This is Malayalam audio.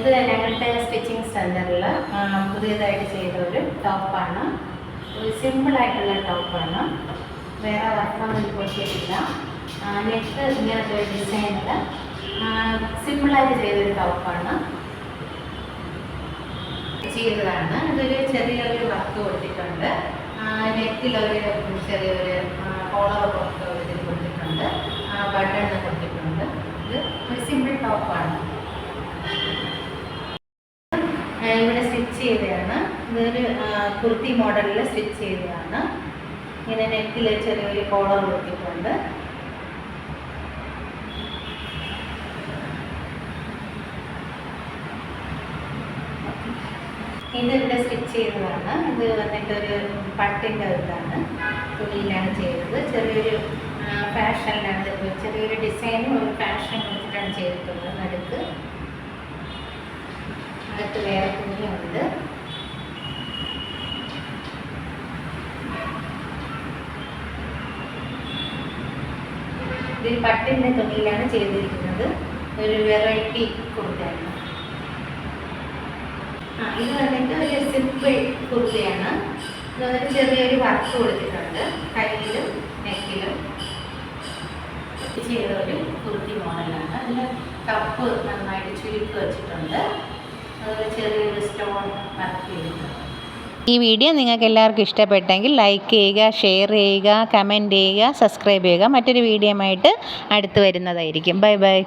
ഇത് ഞങ്ങളുടെ സ്റ്റിച്ചിങ് സെൻറ്ററിൽ പുതിയതായിട്ട് ചെയ്ത ഒരു ടോപ്പാണ്. ഒരു സിമ്പിളായിട്ടുള്ള ടോപ്പാണ്. വേറെ വർക്കൊന്നും കൊടുത്തിട്ടില്ല. നെക്ക് ഇങ്ങനത്തെ ഒരു ഡിസൈനിൽ സിമ്പിളായിട്ട് ചെയ്തൊരു ടോപ്പാണ് ചെയ്തതാണ്. ഇതൊരു ചെറിയൊരു വർക്ക് കൊടുത്തിട്ടുണ്ട്. നെക്കിലൊരു ചെറിയൊരു കോളർ വർക്ക് കൊടുത്തിട്ടുണ്ട്. ബട്ടൺ കൊടുത്തിട്ടുണ്ട്. ഇത് ഒരു സിമ്പിൾ ടോപ്പാണ്. ഇവിടെ സ്റ്റിച്ച് ചെയ്തതാണ്. ഇതൊരു കുർത്തി മോഡലിൽ സ്റ്റിച്ച് ചെയ്തതാണ്. ഇങ്ങനെ നെക്കിൽ ചെറിയൊരു കോളർ കൊടുത്തിട്ടുണ്ട്. ഇതിവിടെ സ്റ്റിച്ച് ചെയ്തതാണ്. ഇത് വന്നിട്ടൊരു പട്ടിൻ്റെ ഇതാണ്, തുണിയിലാണ് ചെയ്തത്. ചെറിയൊരു ഫാഷനിലാണ്, ചെറിയൊരു ഡിസൈനും ഒരു ഫാഷൻ കൊടുത്തിട്ടാണ് ചെയ്തിട്ടുള്ളത്. നടുക്ക് അകത്ത് വേറെ തുണിയുണ്ട്. ഇത് പട്ടിൻ്റെ തുണിയിലാണ് ചെയ്തിരിക്കുന്നത്. ഒരു വെറൈറ്റി കുർത്തയാണ്. ഇത് വന്നിട്ട് ഒരു സിമ്പിൾ കുർത്തയാണ്. ഇത് വന്നിട്ട് ചെറിയൊരു വർക്ക് കൊടുത്തിട്ടുണ്ട്. കയ്യിലും നെക്കിലും ചെയ്ത ഒരു കുർത്തി മോഡലാണ്. അതിൽ കപ്പ് നന്നായിട്ട് ചുരുക്കി വെച്ചിട്ടുണ്ട്. അതുപോലെ ചെറിയൊരു സ്റ്റോൺ വർക്ക് ചെയ്തിട്ടുണ്ട്. ഈ വീഡിയോ നിങ്ങൾക്ക് എല്ലാവർക്കും ഇഷ്ടപ്പെട്ടെങ്കിൽ ലൈക്ക് ചെയ്യുക, ഷെയർ ചെയ്യുക, കമൻറ്റ് ചെയ്യുക, സബ്സ്ക്രൈബ് ചെയ്യുക. മറ്റൊരു വീഡിയോയുമായിട്ട് അടുത്ത് വരുന്നതായിരിക്കും. Bye bye.